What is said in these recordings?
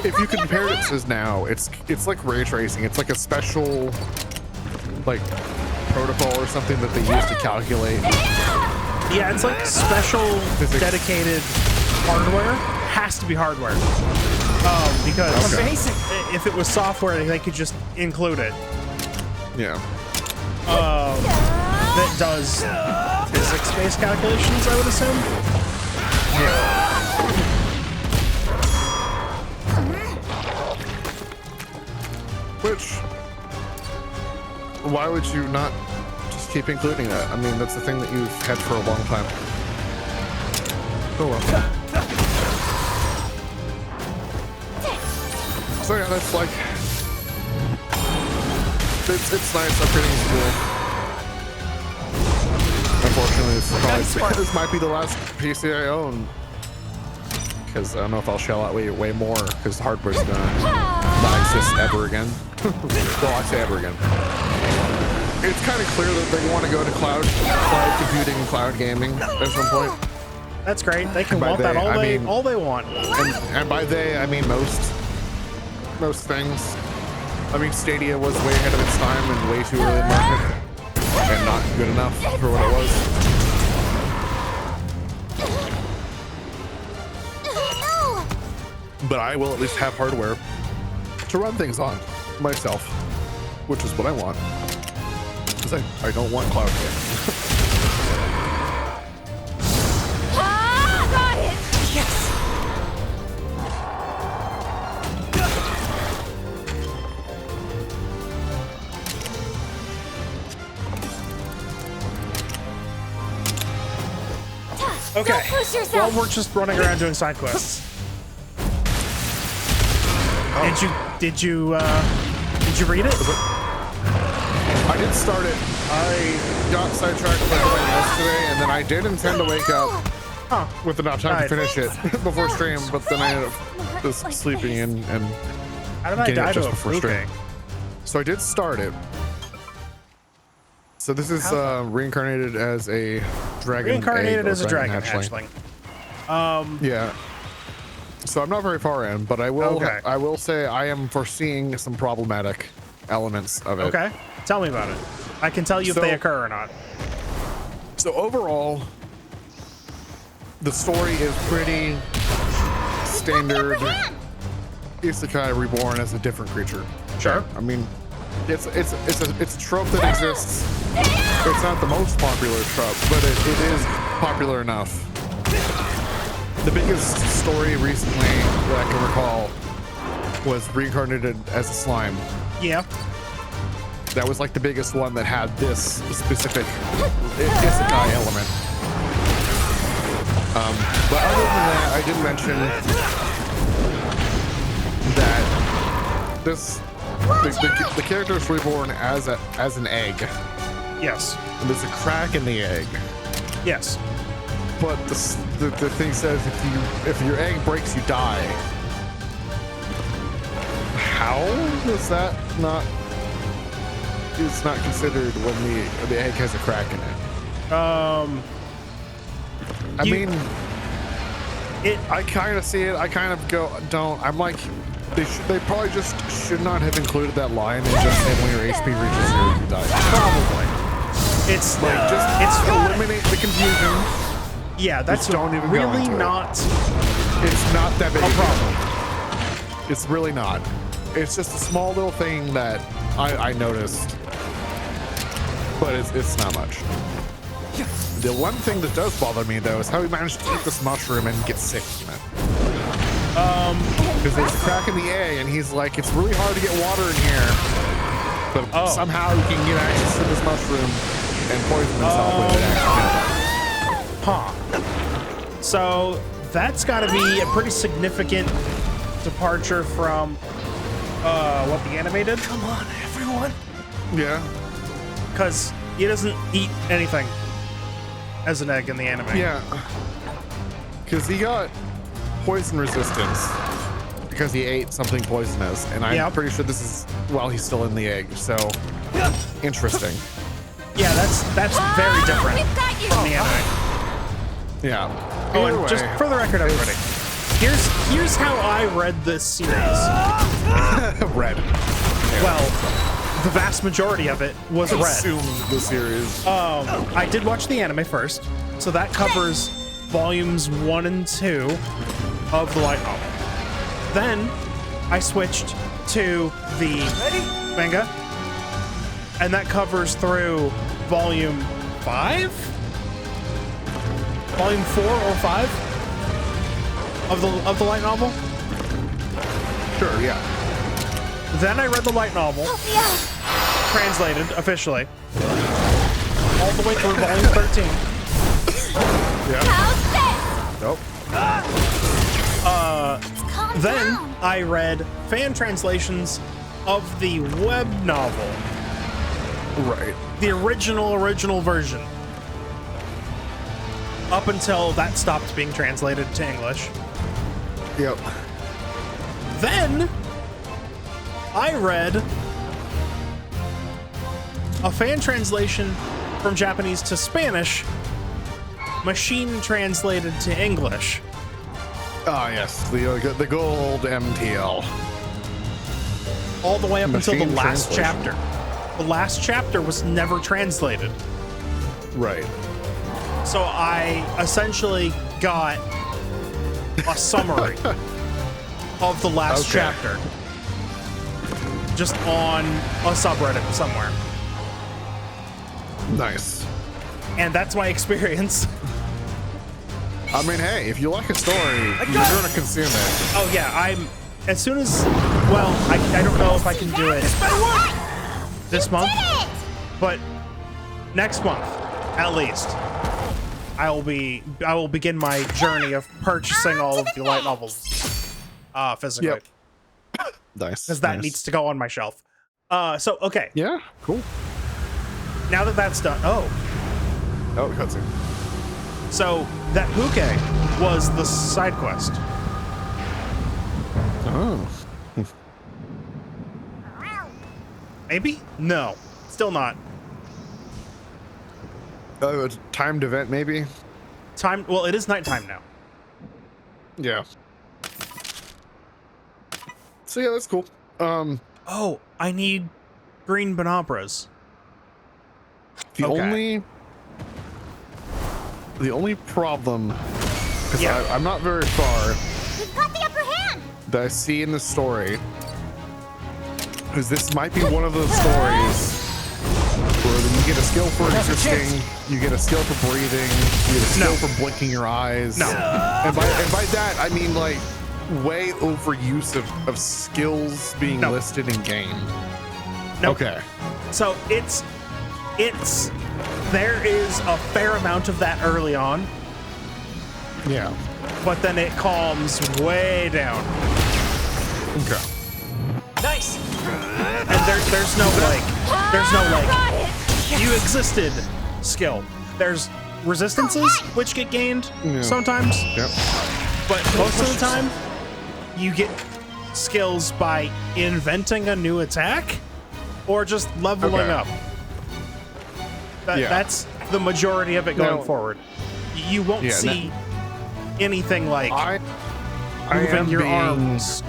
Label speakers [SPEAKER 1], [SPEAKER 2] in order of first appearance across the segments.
[SPEAKER 1] if you compare it to now, it's like ray tracing. It's like a special like protocol or something that they use to calculate.
[SPEAKER 2] Yeah, it's like special
[SPEAKER 1] physics.
[SPEAKER 2] Dedicated hardware. Has to be hardware. Because if it was software, they could just include it.
[SPEAKER 1] Yeah.
[SPEAKER 2] That does physics-based calculations, I would assume.
[SPEAKER 1] Yeah. Which, why would you not just keep including that? I mean, that's the thing that you've had for a long time. Oh well. So yeah, that's like, it's nice upgrading is cool. Unfortunately, this might be the last PC I own, because I don't know if I'll shell out way more, because the hardware's gonna not exist ever again. Well, I say ever again. It's kind of clear that they want to go to cloud computing and cloud gaming at some point.
[SPEAKER 2] That's great. They can want that all they want.
[SPEAKER 1] And by they, I mean most things. I mean, Stadia was way ahead of its time and way too early in market, and not good enough for what it was. But I will at least have hardware to run things on myself, which is what I want, because I don't want cloud gaming.
[SPEAKER 3] Got it! Yes!
[SPEAKER 2] Okay. Well, we're just running around doing side quests.
[SPEAKER 1] Oh.
[SPEAKER 2] Did you read it?
[SPEAKER 1] I did start it. I got sidetracked with everything yesterday, and then I did intend to wake up with enough time to finish it before stream, but then I ended up just sleeping and
[SPEAKER 2] how did I die
[SPEAKER 1] just
[SPEAKER 2] to a
[SPEAKER 1] before stream. So I did start it. So this is reincarnated as a dragon.
[SPEAKER 2] Reincarnated as a dragon hatchling.
[SPEAKER 1] Yeah. So I'm not very far in, but I will say I am foreseeing some problematic elements of it.
[SPEAKER 2] Okay. Tell me about it. I can tell you if they occur or not.
[SPEAKER 1] So overall, the story is pretty standard. Isekai reborn as a different creature.
[SPEAKER 2] Sure.
[SPEAKER 1] I mean, it's a trope that exists. It's not the most popular trope, but it is popular enough. The biggest story recently that I can recall was reincarnated as a slime.
[SPEAKER 2] Yeah.
[SPEAKER 1] That was like the biggest one that had this specific isekai element. But other than that, I did mention that the character is reborn as an egg.
[SPEAKER 2] Yes.
[SPEAKER 1] And there's a crack in the egg.
[SPEAKER 2] Yes.
[SPEAKER 1] But the thing says if your egg breaks, you die. How is that not? It's not considered when the egg has a crack in it. I kind of see it. I kind of don't. I'm like, they probably just should not have included that line and just said when your HP reaches zero, you die. Probably.
[SPEAKER 2] It's
[SPEAKER 1] like it's eliminate the confusion.
[SPEAKER 2] Yeah, that's
[SPEAKER 1] don't even
[SPEAKER 2] really not.
[SPEAKER 1] It's not that big
[SPEAKER 2] a problem.
[SPEAKER 1] It's really not. It's just a small little thing that I noticed, but it's not much. The one thing that does bother me though is how he managed to eat this mushroom and get sick from it. Because there's a crack in the egg, and he's like, it's really hard to get water in here, but somehow he can get access to this mushroom and poison himself with it accidentally.
[SPEAKER 2] Huh. So that's got to be a pretty significant departure from what the anime did.
[SPEAKER 3] Come on, everyone.
[SPEAKER 1] Yeah.
[SPEAKER 2] Because he doesn't eat anything as an egg in the anime.
[SPEAKER 1] Yeah. Because he got poison resistance because he ate something poisonous, and I'm pretty sure this is while he's still in the egg. So interesting.
[SPEAKER 2] Yeah, that's very different from the anime.
[SPEAKER 1] Yeah.
[SPEAKER 2] Oh, and just for the record, everybody, Here's how I read this series.
[SPEAKER 1] Red.
[SPEAKER 2] Well, the vast majority of it was red.
[SPEAKER 1] Consumed the series.
[SPEAKER 2] I did watch the anime first, so that covers volumes 1 and 2 of the light novel. Then I switched to the manga, and that covers through volume 5, volume 4 or 5 of the light novel.
[SPEAKER 1] Sure, yeah.
[SPEAKER 2] Then I read the light novel, translated officially, all the way through volume 13.
[SPEAKER 1] Yeah. Nope.
[SPEAKER 2] Then I read fan translations of the web novel,
[SPEAKER 1] Right.
[SPEAKER 2] the original version, up until that stopped being translated to English.
[SPEAKER 1] Yep.
[SPEAKER 2] Then I read a fan translation from Japanese to Spanish, machine translated to English.
[SPEAKER 1] Ah, yes. The gold MTL.
[SPEAKER 2] All the way up until the
[SPEAKER 1] Machine
[SPEAKER 2] last
[SPEAKER 1] translation.
[SPEAKER 2] chapter. The last chapter was never translated.
[SPEAKER 1] Right.
[SPEAKER 2] So I essentially got a summary of the last
[SPEAKER 1] Okay.
[SPEAKER 2] chapter just on a subreddit somewhere.
[SPEAKER 1] Nice.
[SPEAKER 2] And that's my experience.
[SPEAKER 1] I mean, hey, if you like a story, you're going to consume it.
[SPEAKER 2] Oh yeah, as soon as, well, I don't know if I can do it this month, but next month, at least, I will begin my journey of purchasing all of the light novels physically.
[SPEAKER 1] Yep. Nice.
[SPEAKER 2] Because that
[SPEAKER 1] nice.
[SPEAKER 2] needs to go on my shelf. So, okay,
[SPEAKER 1] Yeah, cool.
[SPEAKER 2] now that that's done, oh,
[SPEAKER 1] cutscene.
[SPEAKER 2] so that Huke was the side quest.
[SPEAKER 1] Oh.
[SPEAKER 2] Maybe? No, still not.
[SPEAKER 1] A timed event, maybe?
[SPEAKER 2] Well, it is nighttime now.
[SPEAKER 1] Yeah. So yeah, that's cool.
[SPEAKER 2] Oh, I need green bonabras.
[SPEAKER 1] The
[SPEAKER 2] Okay.
[SPEAKER 1] only problem, because
[SPEAKER 2] Yeah.
[SPEAKER 1] I'm not very far,
[SPEAKER 4] We've got the upper hand.
[SPEAKER 1] that I see in the story, because this might be one of those stories where you get a skill for existing, you get a skill for breathing, you get a skill for blinking your eyes.
[SPEAKER 2] No.
[SPEAKER 1] And by that, I mean like way overuse of skills being
[SPEAKER 2] No.
[SPEAKER 1] listed in game.
[SPEAKER 2] Nope.
[SPEAKER 1] Okay.
[SPEAKER 2] So it's there is a fair amount of that early on,
[SPEAKER 1] Yeah.
[SPEAKER 2] but then it calms way down.
[SPEAKER 1] Okay.
[SPEAKER 3] Nice.
[SPEAKER 2] And there's no you existed skill. There's resistances which get gained
[SPEAKER 1] Yeah.
[SPEAKER 2] sometimes,
[SPEAKER 1] Yep.
[SPEAKER 2] but most of the time you get skills by inventing a new attack or just leveling
[SPEAKER 1] Okay.
[SPEAKER 2] up.
[SPEAKER 1] Yeah.
[SPEAKER 2] That's the majority of it going
[SPEAKER 1] Now-
[SPEAKER 2] forward. You won't
[SPEAKER 1] Yeah,
[SPEAKER 2] see anything like
[SPEAKER 1] I
[SPEAKER 2] moving
[SPEAKER 1] am
[SPEAKER 2] your
[SPEAKER 1] being
[SPEAKER 2] arms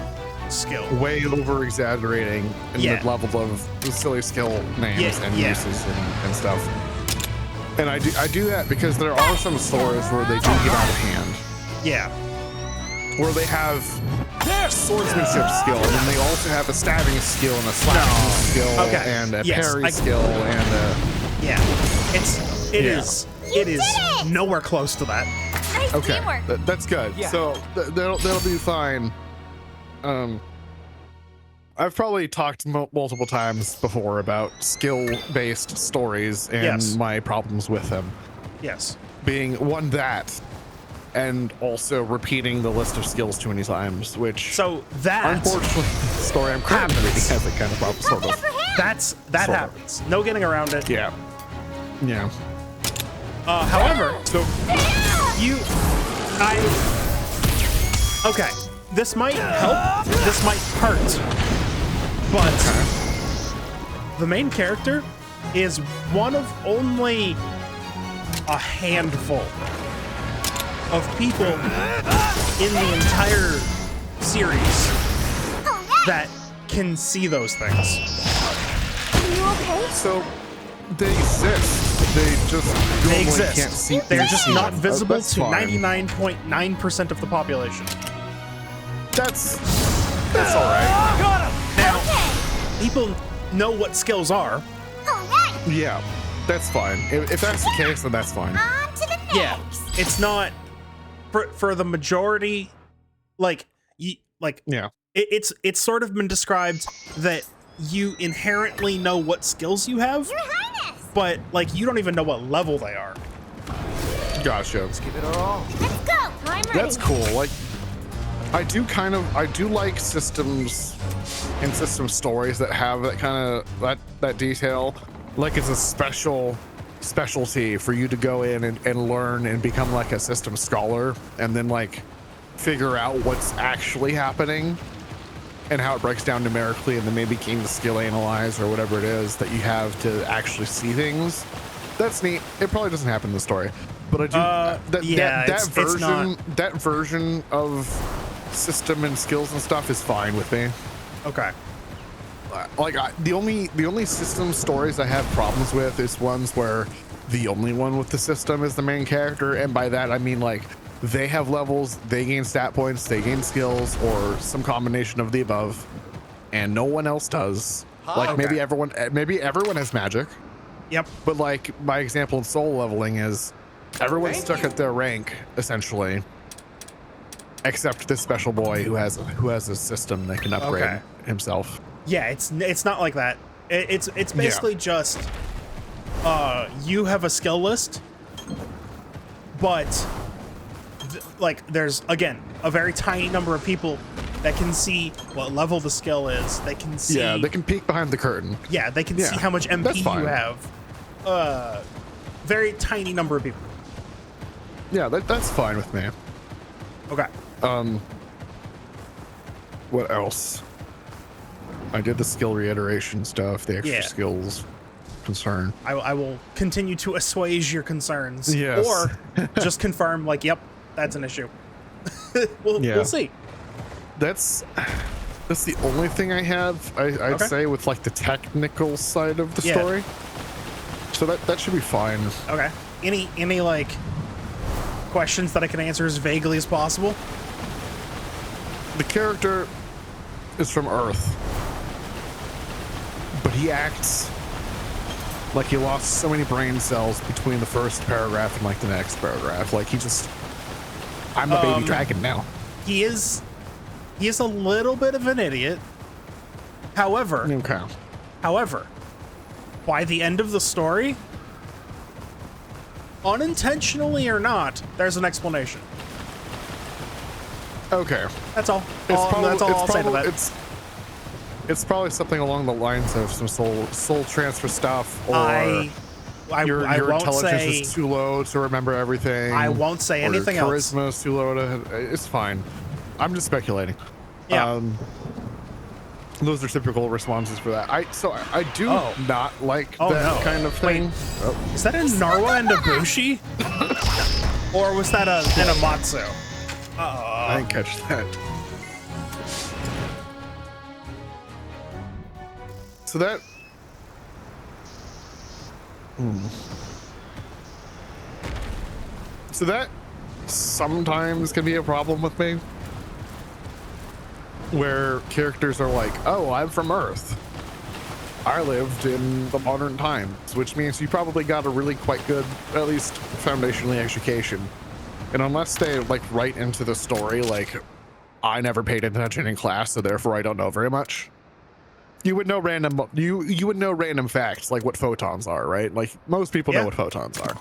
[SPEAKER 2] skill.
[SPEAKER 1] way over exaggerating in
[SPEAKER 2] Yeah.
[SPEAKER 1] the level of the silly skill names
[SPEAKER 2] Yeah,
[SPEAKER 1] and
[SPEAKER 2] yeah.
[SPEAKER 1] uses and stuff. And I do that because there are some stories where they do get out of hand,
[SPEAKER 2] Yeah.
[SPEAKER 1] where they have swordsmanship skill, and then they also have a stabbing skill and a slashing skill
[SPEAKER 2] Okay.
[SPEAKER 1] and a
[SPEAKER 2] Yes,
[SPEAKER 1] parry
[SPEAKER 2] I-
[SPEAKER 1] skill and a
[SPEAKER 2] Yeah. It
[SPEAKER 1] Yeah.
[SPEAKER 2] is nowhere close to that.
[SPEAKER 4] Nice
[SPEAKER 1] okay.
[SPEAKER 4] teamwork.
[SPEAKER 1] That's good.
[SPEAKER 3] Yeah.
[SPEAKER 1] So that'll be fine. I've probably talked multiple times before about skill-based stories and
[SPEAKER 2] Yes.
[SPEAKER 1] my problems with them.
[SPEAKER 2] Yes.
[SPEAKER 1] Being one that, and also repeating the list of skills too many times, which
[SPEAKER 2] So that
[SPEAKER 1] unfortunately the story I'm currently reading
[SPEAKER 2] happens.
[SPEAKER 1] has a kind of problem, sort of.
[SPEAKER 2] that
[SPEAKER 1] Sort of.
[SPEAKER 2] happens. No getting around it.
[SPEAKER 1] Yeah. Yeah.
[SPEAKER 2] However,
[SPEAKER 1] So
[SPEAKER 2] okay, this might help, this might hurt, but the main character is one of only a handful of people in the entire series
[SPEAKER 4] All right.
[SPEAKER 2] that can see those things.
[SPEAKER 4] Are you okay?
[SPEAKER 1] So they exist. They just
[SPEAKER 2] They
[SPEAKER 1] normally
[SPEAKER 2] exist.
[SPEAKER 1] can't see.
[SPEAKER 2] They're just not visible
[SPEAKER 1] That's
[SPEAKER 2] to
[SPEAKER 1] fine.
[SPEAKER 2] 99.9% of the population.
[SPEAKER 1] That's all right.
[SPEAKER 3] Got him!
[SPEAKER 2] Now, people know what skills are.
[SPEAKER 4] All right.
[SPEAKER 1] Yeah, that's fine. If that's the case, then that's fine.
[SPEAKER 4] On to the next.
[SPEAKER 2] Yeah, it's not for the majority. Like,
[SPEAKER 1] Yeah.
[SPEAKER 2] it's sort of been described that you inherently know what skills you have,
[SPEAKER 4] Your Highness.
[SPEAKER 2] but like you don't even know what level they are.
[SPEAKER 1] Gotcha.
[SPEAKER 3] Give it our all.
[SPEAKER 4] Let's go. I'm ready.
[SPEAKER 1] That's cool. Like, I do like systems and system stories that have that kind of that detail. Like it's a specialty for you to go in and learn and become like a system scholar and then like figure out what's actually happening and how it breaks down numerically and then maybe gain the skill analyze or whatever it is that you have to actually see things. That's neat. It probably doesn't happen in the story, but I do that version of system and skills and stuff is fine with me.
[SPEAKER 2] Okay.
[SPEAKER 1] Like the only system stories I have problems with is ones where the only one with the system is the main character, and by that I mean like they have levels, they gain stat points, they gain skills, or some combination of the above, and no one else does. Like maybe everyone has magic.
[SPEAKER 2] Yep.
[SPEAKER 1] But like my example in soul leveling is everyone's stuck at their rank essentially, except this special boy who has a system that can upgrade himself.
[SPEAKER 2] Yeah, it's not like that. It's basically just you have a skill list, but like there's again a very tiny number of people that can see what level the skill is. They can see.
[SPEAKER 1] Yeah, they can peek behind the curtain.
[SPEAKER 2] Yeah, they can see how much
[SPEAKER 1] That's
[SPEAKER 2] MP
[SPEAKER 1] fine.
[SPEAKER 2] you have. Very tiny number of people.
[SPEAKER 1] Yeah, that's fine with me.
[SPEAKER 2] Okay.
[SPEAKER 1] What else? I did the skill reiteration stuff, the extra skills concern.
[SPEAKER 2] I will continue to assuage your concerns.
[SPEAKER 1] Yes.
[SPEAKER 2] Or just confirm, like, yep, that's an issue. We'll see.
[SPEAKER 1] That's the only thing I have, I'd say, with like the technical side of the story. So that should be fine.
[SPEAKER 2] Okay. Any like questions that I can answer as vaguely as possible?
[SPEAKER 1] The character is from Earth, but he acts like he lost so many brain cells between the first paragraph and like the next paragraph. Like I'm a baby dragon now.
[SPEAKER 2] He is a little bit of an idiot. However, by the end of the story, unintentionally or not, there's an explanation.
[SPEAKER 1] Okay.
[SPEAKER 2] That's all.
[SPEAKER 1] That's
[SPEAKER 2] all I'll say to that.
[SPEAKER 1] It's probably something along the lines of some soul transfer stuff, or your
[SPEAKER 2] won't
[SPEAKER 1] intelligence
[SPEAKER 2] say,
[SPEAKER 1] is too low to remember everything.
[SPEAKER 2] I won't say
[SPEAKER 1] or
[SPEAKER 2] anything
[SPEAKER 1] your
[SPEAKER 2] else.
[SPEAKER 1] charisma is too low to. It's fine. I'm just speculating.
[SPEAKER 2] Yeah.
[SPEAKER 1] Those are typical responses for that. I do not like
[SPEAKER 2] Oh,
[SPEAKER 1] that
[SPEAKER 2] no.
[SPEAKER 1] kind of thing.
[SPEAKER 2] Wait. Is that a Narwa and Ibushi? Or was that an Amatsu?
[SPEAKER 1] I didn't catch that. So that. So that sometimes can be a problem with me, where characters are like, "Oh, I'm from Earth. I lived in the modern times," which means you probably got a really quite good, at least foundationally, education. And unless they like write into the story, like, I never paid attention in class, so therefore I don't know very much. You would know you would know random facts like what photons are, right? Like most people know what photons are.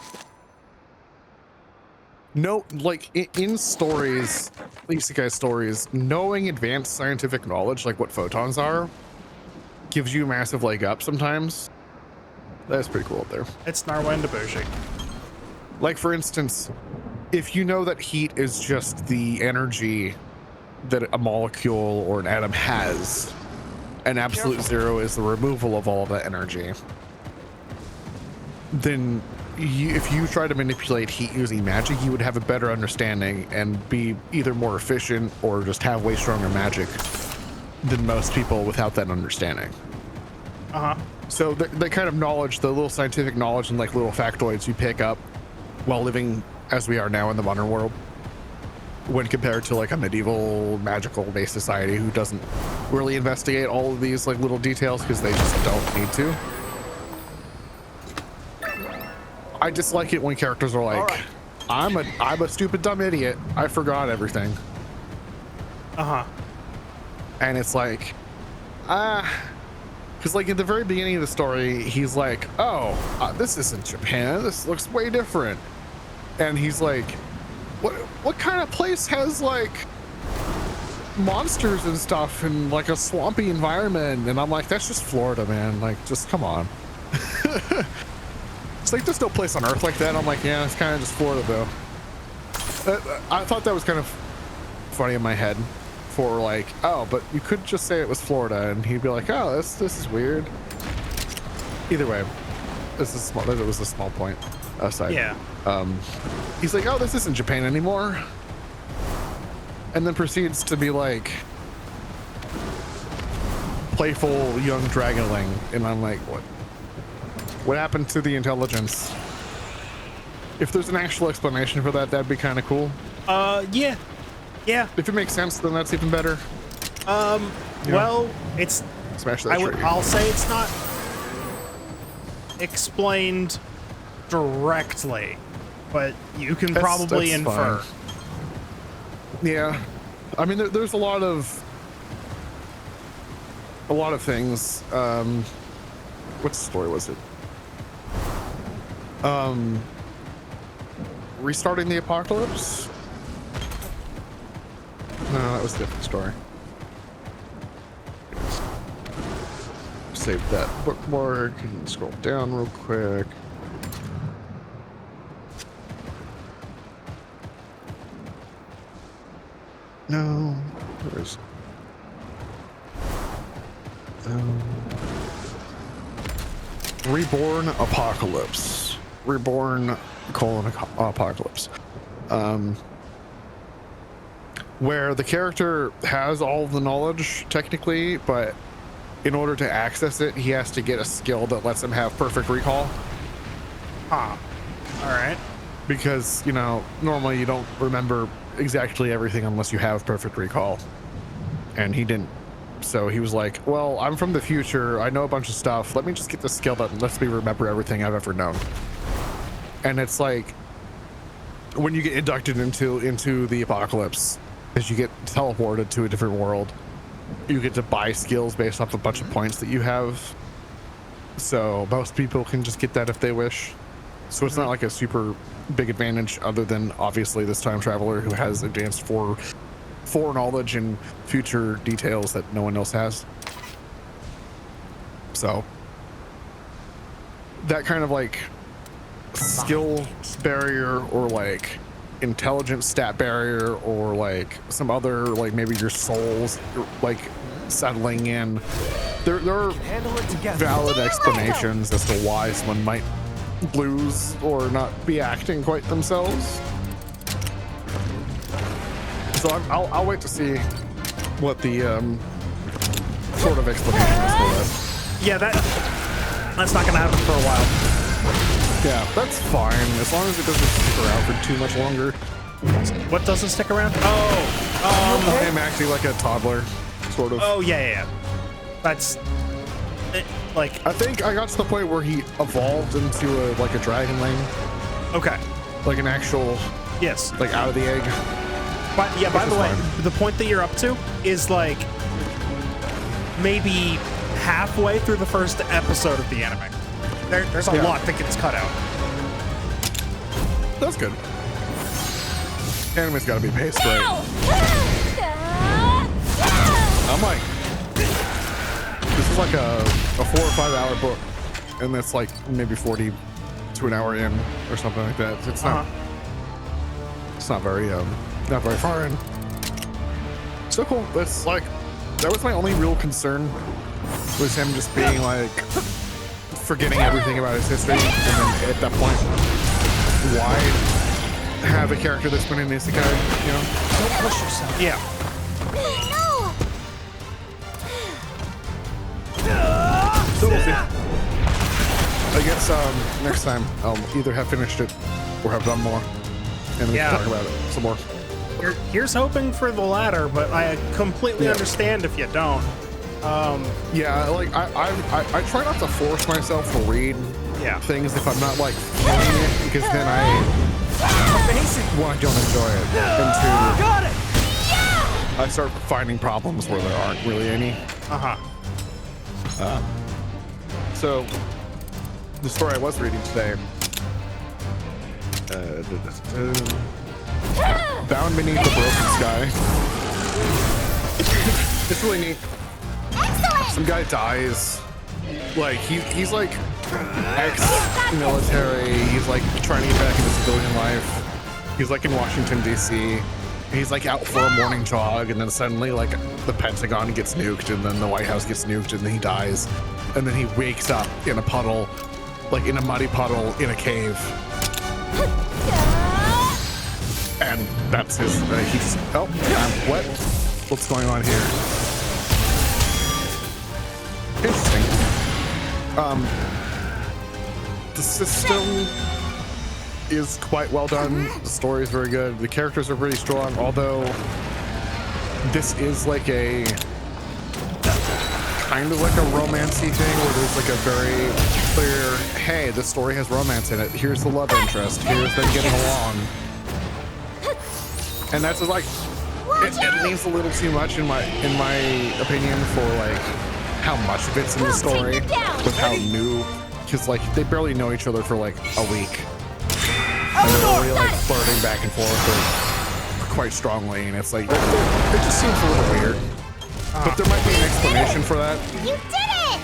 [SPEAKER 1] No, like in stories, isekai stories, knowing advanced scientific knowledge like what photons are gives you a massive leg up sometimes. That's pretty cool up there.
[SPEAKER 2] It's Narwa and Ibushi.
[SPEAKER 1] Like for instance, if you know that heat is just the energy that a molecule or an atom has, and absolute zero is the removal of all of that energy, then if you try to manipulate heat using magic, you would have a better understanding and be either more efficient or just have way stronger magic than most people without that understanding. So the kind of knowledge, the little scientific knowledge and like little factoids you pick up while living as we are now in the modern world, when compared to like a medieval magical based society who doesn't really investigate all of these like little details because they just don't need to. I dislike it when characters are like, right. I'm a stupid dumb idiot. I forgot everything. And it's like, because like at the very beginning of the story, he's like, oh, this isn't Japan. This looks way different. And he's like, what kind of place has like monsters and stuff and like a swampy environment? And I'm like, that's just Florida, man. Like, just come on. It's like there's no place on Earth like that. I'm like, yeah, it's kind of just Florida though. I thought that was kind of funny in my head for like, oh, but you could just say it was Florida, and he'd be like, oh, this is weird. Either way, this is small. It was a small point aside.
[SPEAKER 2] Yeah.
[SPEAKER 1] He's like, oh, this isn't Japan anymore, and then proceeds to be like playful young dragonling, and I'm like, what happened to the intelligence? If there's an actual explanation for that, that'd be kind of cool.
[SPEAKER 2] Yeah.
[SPEAKER 1] If it makes sense, then that's even better.
[SPEAKER 2] Well, it's
[SPEAKER 1] smash that tree.
[SPEAKER 2] I'll say it's not explained directly, but you can probably infer.
[SPEAKER 1] Fine. Yeah, I mean, there's a lot of things. What story was it? Restarting the apocalypse? No, that was a different story. Save that bookmark and scroll down real quick. No, there is. Reborn Apocalypse. Reborn : Apocalypse. Where the character has all the knowledge technically, but in order to access it, he has to get a skill that lets him have perfect recall.
[SPEAKER 2] All right.
[SPEAKER 1] Because, you know, normally you don't remember exactly everything unless you have perfect recall. And he didn't. So he was like, well, I'm from the future. I know a bunch of stuff. Let me just get the skill that lets me remember everything I've ever known. And it's like, when you get inducted into the apocalypse, as you get teleported to a different world, you get to buy skills based off a bunch of points that you have. So most people can just get that if they wish. So it's not like a super big advantage, other than obviously this time traveler who has advanced foreknowledge and future details that no one else has. So that kind of like skill barrier, or like intelligence stat barrier, or like some other, like maybe your soul's like settling in, there are valid explanations as to why someone might lose or not be acting quite themselves. So I'll wait to see what the sort of explanation is for that.
[SPEAKER 2] Yeah, that's not gonna happen for a while.
[SPEAKER 1] Yeah, that's fine, as long as it doesn't stick around for too much longer.
[SPEAKER 2] What doesn't stick around?
[SPEAKER 1] I'm acting like a toddler, sort of.
[SPEAKER 2] Oh, yeah. That's like,
[SPEAKER 1] I think I got to the point where he evolved into a dragonling.
[SPEAKER 2] Okay.
[SPEAKER 1] Like an actual,
[SPEAKER 2] yes,
[SPEAKER 1] like out of the egg.
[SPEAKER 2] But yeah, by the way, the point that you're up to is like maybe halfway through the first episode of the anime. There's a lot that gets cut out.
[SPEAKER 1] That's good. Anime's got to be paced right. I'm like, this is like a 4 or 5 hour book, and that's like maybe 40 to an hour in or something like that. It's not. It's not very far in. So cool. That's like, that was my only real concern, was him just being like forgetting everything about his history, and then at that point, why have a character that's been an isekai, you know?
[SPEAKER 3] Don't push yourself.
[SPEAKER 2] Yeah.
[SPEAKER 4] No!
[SPEAKER 1] So we'll see. I guess next time I'll either have finished it or have done more, and we
[SPEAKER 2] Yeah.
[SPEAKER 1] can talk about it some more.
[SPEAKER 2] Here's hoping for the latter, but I completely
[SPEAKER 1] Yeah.
[SPEAKER 2] understand if you don't.
[SPEAKER 1] Yeah, like I try not to force myself to read
[SPEAKER 2] Yeah.
[SPEAKER 1] things if I'm not like feeling it, because then
[SPEAKER 3] Amazing.
[SPEAKER 1] one, I don't enjoy it, and two,
[SPEAKER 3] Got it.
[SPEAKER 1] I start finding problems where there aren't really any.
[SPEAKER 2] Uh-huh.
[SPEAKER 1] So the story I was reading today, Bound Beneath the Broken Sky. It's really neat.
[SPEAKER 4] Excellent!
[SPEAKER 1] Some guy dies. Like he's like ex-military. He's like trying to get back into civilian life. He's like in Washington D.C. He's like out for a morning jog, and then suddenly like the Pentagon gets nuked, and then the White House gets nuked, and then he dies, and then he wakes up in a puddle, like in a muddy puddle in a cave, and that's his. He's what? What's going on here? Interesting. The system is quite well done. The story is very good. The characters are pretty strong, although this is like a kind of like a romancy thing where there's like a very clear, hey, the story has romance in it. Here's the love interest. Here's them getting along. And that's just like, it leans a little too much in my opinion for like how much of it's in the story with how new, because like they barely know each other for like a week. And they're already like flirting back and forth like, quite strongly, and it's like it just seems a little weird. But there might be an explanation for that.
[SPEAKER 4] You did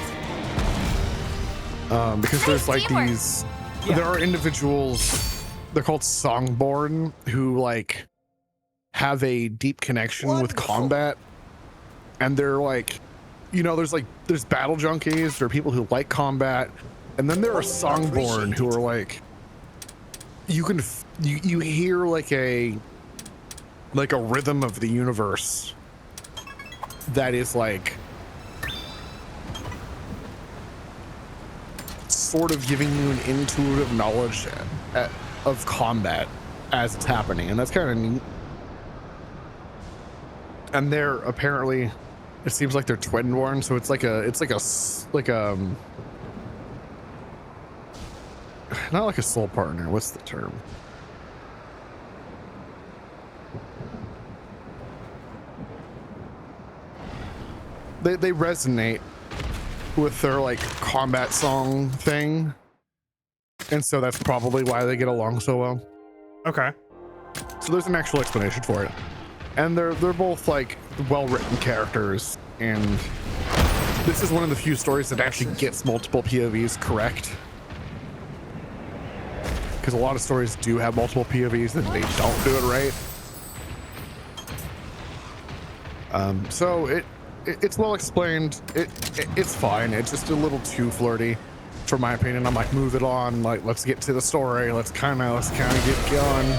[SPEAKER 4] it!
[SPEAKER 1] Because there's like these, there are individuals, they're called Songborn, who like have a deep connection with combat, and they're like, you know, there's battle junkies, there are people who like combat, and then there are Songborn who are like, you hear like a rhythm of the universe that is like sort of giving you an intuitive knowledge of combat as it's happening, and that's kind of neat. And they're apparently, it seems like they're twin-born, so it's like not like a soul partner. What's the term? They resonate with their like combat song thing, and so that's probably why they get along so well.
[SPEAKER 2] Okay.
[SPEAKER 1] So there's an actual explanation for it, and they're both like well-written characters, and this is one of the few stories that actually gets multiple POVs correct. Because a lot of stories do have multiple POVs and they don't do it right. So it's well explained. It's fine. It's just a little too flirty, for my opinion. I'm like, move it on. Like, let's get to the story. Let's kind of get going.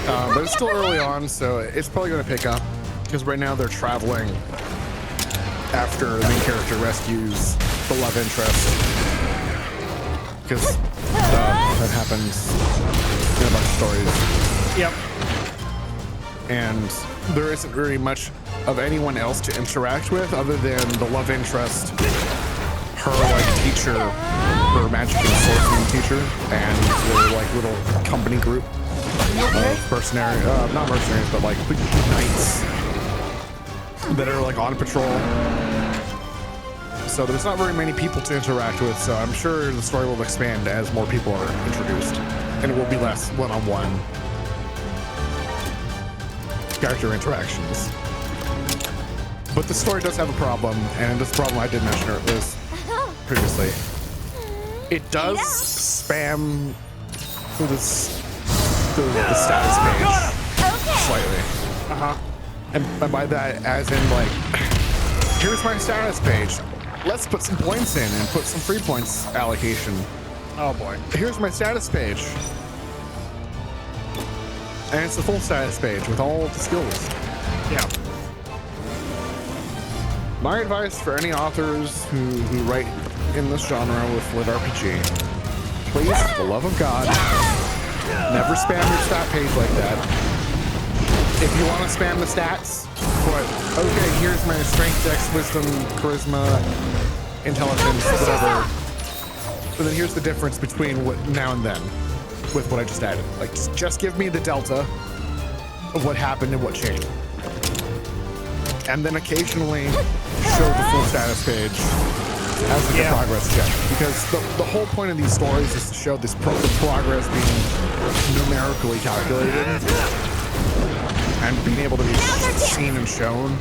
[SPEAKER 1] But it's still early on, so it's probably going to pick up. Because right now they're traveling after the main character rescues the love interest. Because that happens in a bunch of stories.
[SPEAKER 2] Yep.
[SPEAKER 1] And there isn't really much of anyone else to interact with other than the love interest, her like teacher, her magic and sorcery teacher, and their like little company group of mercenaries, not mercenaries, but like knights that are like on patrol. So there's not very many people to interact with, so I'm sure the story will expand as more people are introduced, and it will be less one-on-one character interactions. But the story does have a problem, and this problem I did mention this previously. It does spam the status page slightly. And by that, as in like, here's my status page. let's put some points in and put some free points allocation.
[SPEAKER 2] Oh boy.
[SPEAKER 1] Here's my status page. And it's the full status page with all of the skills.
[SPEAKER 2] Yeah.
[SPEAKER 1] My advice for any authors who write in this genre with lit RPG, please, for the love of God, never spam your stat page like that. If you want to spam the stats, put, okay, here's my strength, dex, wisdom, charisma, intelligence, whatever. But then here's the difference between what now and then with what I just added. Like, just give me the delta of what happened and what changed. And then occasionally show the full status page as like a progress check. Because the whole point of these stories is to show this the progress being numerically calculated and being able to be seen and shown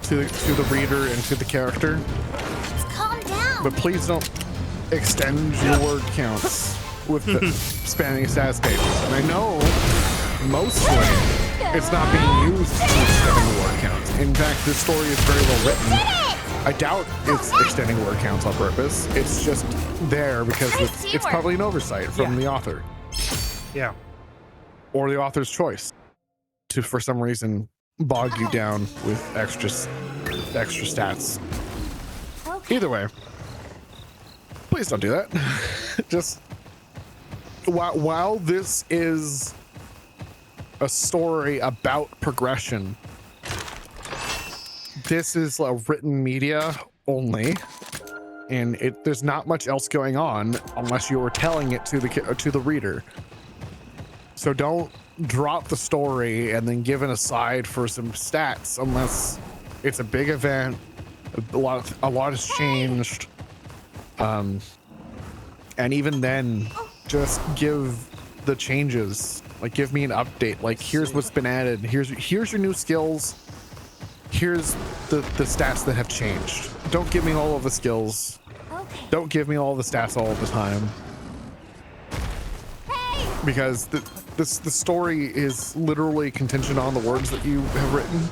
[SPEAKER 1] to the reader and to the character.
[SPEAKER 4] Calm down.
[SPEAKER 1] But please don't extend your word counts with the spanning status pages. And I know mostly it's not being used to extending the word counts. In fact, this story is very well written. I doubt it's extending word counts on purpose. It's just there because it's probably an oversight from the author.
[SPEAKER 2] Yeah.
[SPEAKER 1] Or the author's choice to, for some reason, bog you down with extra stats. Either way, please don't do that. Just while this is a story about progression, this is a written media only, and there's not much else going on unless you are telling it to the reader. So don't drop the story and then give an aside for some stats unless it's a big event. A lot has changed, and even then, just give the changes. Like, give me an update. Like, here's what's been added. Here's your new skills. Here's the stats that have changed. Don't give me all of the skills. Don't give me all the stats all the time. Because the story is literally contingent on the words that you have written.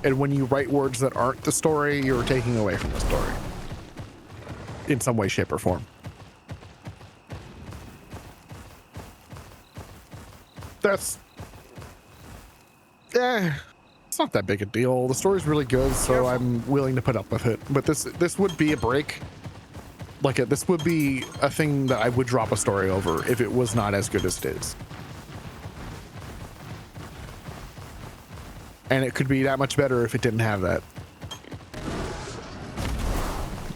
[SPEAKER 1] And when you write words that aren't the story, you're taking away from the story in some way, shape, or form. That's it's not that big a deal. The story's really good, so I'm willing to put up with it. But this would be a break. Like, this would be a thing that I would drop a story over if it was not as good as it is. And it could be that much better if it didn't have that.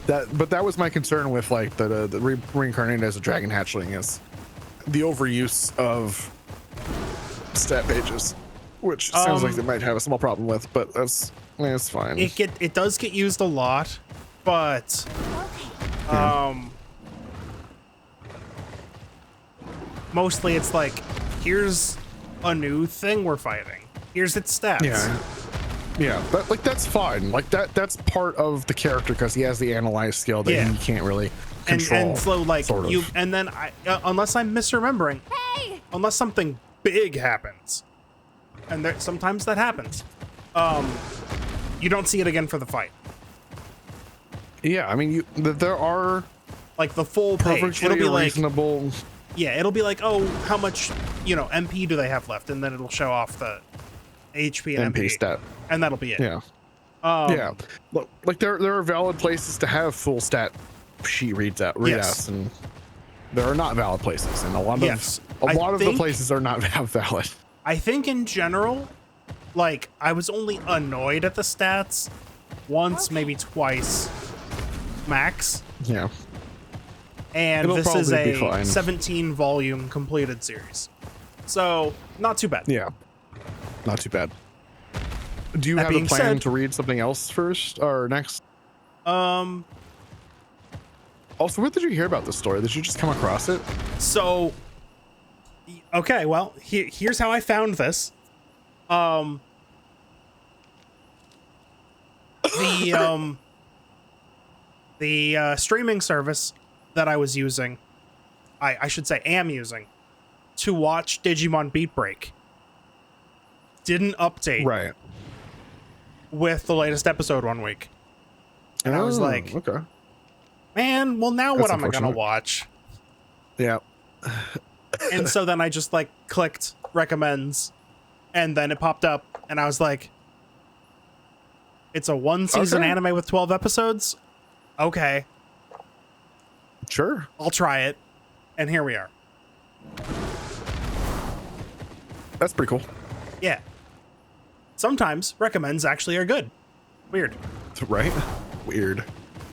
[SPEAKER 1] But that was my concern with, like, the reincarnated as a dragon hatchling, is the overuse of stat pages, which sounds like they might have a small problem with, but that's fine.
[SPEAKER 2] It does get used a lot, but mostly it's like, here's a new thing we're fighting. Here's its stats.
[SPEAKER 1] Yeah, but like, that's fine. Like, that's part of the character because he has the analyze skill that he can't really control. And so, like, sort of.
[SPEAKER 2] And then unless I'm misremembering, unless something big happens, and sometimes that happens, you don't see it again for the fight.
[SPEAKER 1] Yeah, I mean, there are
[SPEAKER 2] like the full page. It'll be
[SPEAKER 1] reasonable.
[SPEAKER 2] Like, yeah, it'll be like, oh, how much MP do they have left, and then it'll show off the HP and MP
[SPEAKER 1] stat,
[SPEAKER 2] and that'll be it.
[SPEAKER 1] Yeah, yeah. Look, like there are valid places to have full stat sheet readouts, and there are not valid places, and a lot of the places are not valid.
[SPEAKER 2] I think in general, like, I was only annoyed at the stats once, maybe twice, max.
[SPEAKER 1] Yeah.
[SPEAKER 2] And this is a 17 volume completed series, so not too bad.
[SPEAKER 1] Yeah, not too bad. Do you have a plan to read something else first or next? Also, where did you hear about this story? Did you just come across it?
[SPEAKER 2] So, okay, well, here's how I found this. The streaming service that I was using, I should say am using, to watch Digimon Beat Break didn't update
[SPEAKER 1] right
[SPEAKER 2] with the latest episode 1 week. And I was like,
[SPEAKER 1] okay.
[SPEAKER 2] man, well, now what
[SPEAKER 1] That's
[SPEAKER 2] am I going to
[SPEAKER 1] unfortunate.
[SPEAKER 2] watch?
[SPEAKER 1] Yeah.
[SPEAKER 2] And so then I just like clicked recommends, and then it popped up, and I was like, it's a 1-season
[SPEAKER 1] Okay.
[SPEAKER 2] anime with 12 episodes? Okay,
[SPEAKER 1] Sure.
[SPEAKER 2] I'll try it. And here we are.
[SPEAKER 1] That's pretty cool.
[SPEAKER 2] Yeah. Sometimes recommends actually are good. Weird.
[SPEAKER 1] Right? Weird.